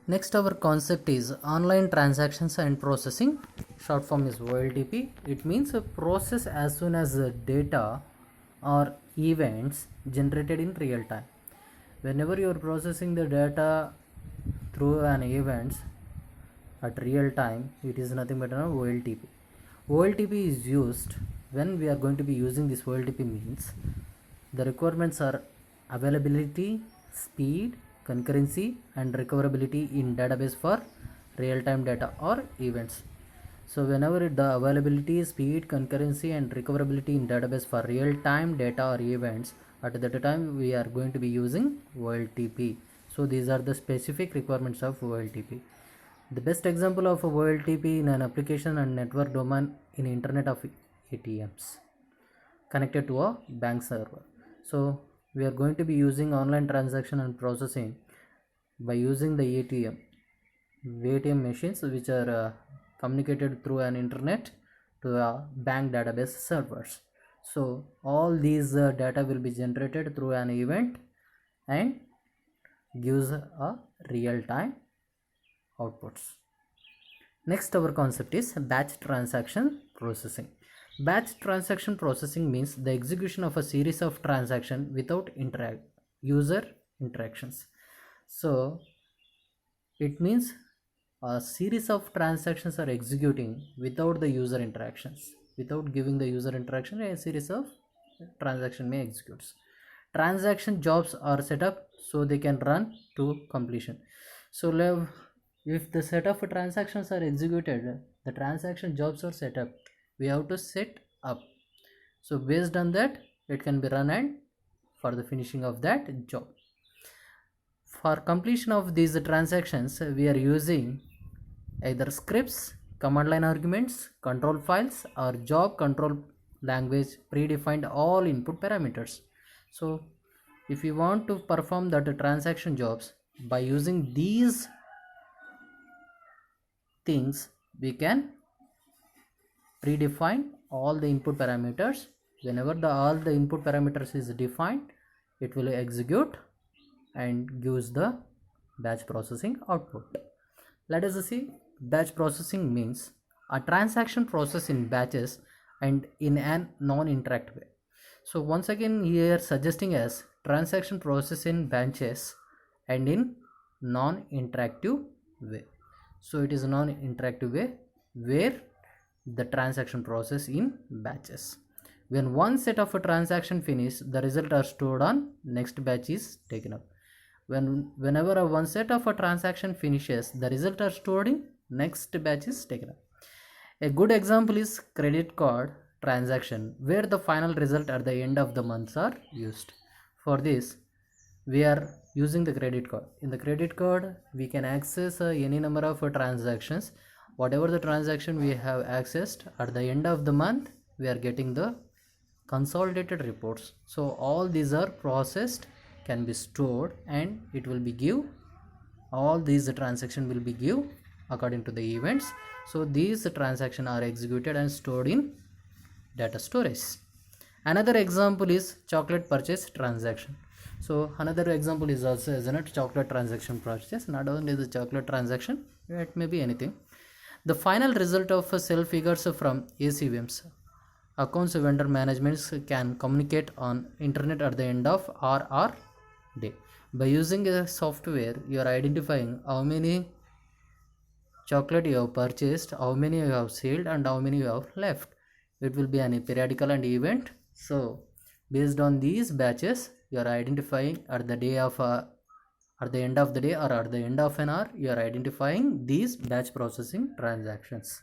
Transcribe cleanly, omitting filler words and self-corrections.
Next, our concept is online transactions and processing. Short form is OLTP. It means a process as soon as the data or events generated in real time. Whenever you are processing the data through an events at real time, it is nothing but an OLTP. OLTP is used when we are going to be using this OLTP means the requirements are availability, speed, concurrency and recoverability in database for real-time data or events. So whenever the availability, speed, concurrency and recoverability in database for real-time data or events, at that time we are going to be using OLTP. So these are the specific requirements of OLTP. The best example of OLTP in an application and network domain in Internet of ATMs connected to a bank server. So we are going to be using online transaction and processing by using the ATM machines which are communicated through an internet to a bank database servers. So all these data will be generated through an event and gives a real-time outputs. Next, our concept is batch transaction processing. Batch transaction processing means the execution of a series of transactions without user interactions. So it means a series of transactions are executing without the user interactions. Without giving the user interaction, a series of transaction may executes. Transaction jobs are set up so they can run to completion. So if the set of transactions are executed, the transaction jobs are set up, we have to set up. So based on that, it can be run and for the finishing of that job. For completion of these transactions, we are using either scripts, command line arguments, control files or job control language predefined all input parameters. So if you want to perform that transaction jobs by using these things, we can predefine all the input parameters. Whenever all the input parameters is defined, it will execute and gives the batch processing output. Let us see. Batch processing means a transaction process in batches and in an non-interactive way. So once again here suggesting as transaction process in batches and in non-interactive way. So it is a non-interactive way where the transaction process in batches. When one set of a transaction finish, the result are stored on next batch is taken up. Whenever one set of a transaction finishes, the result are stored in next batch is taken up. A good example is credit card transaction where the final result at the end of the months are used. For this, we are using the credit card. In the credit card, we can access any number of transactions. Whatever the transaction we have accessed at the end of the month, we are getting the consolidated reports. So all these are processed, can be stored, and it will be give all these transaction will be give according to the events. So these transactions are executed and stored in data storage. Another example is chocolate purchase transaction. So another example is also as a chocolate transaction purchase. Not only the chocolate transaction, it may be anything. The final result of a sale figures from ACVMs, accounts vendor management, can communicate on internet at the end of RR day. By using a software, you are identifying how many chocolate you have purchased, how many you have sold and how many you have left. It will be an periodical and event. So based on these batches, you are identifying at the day of at the end of the day or at the end of an hour, you are identifying these batch processing transactions.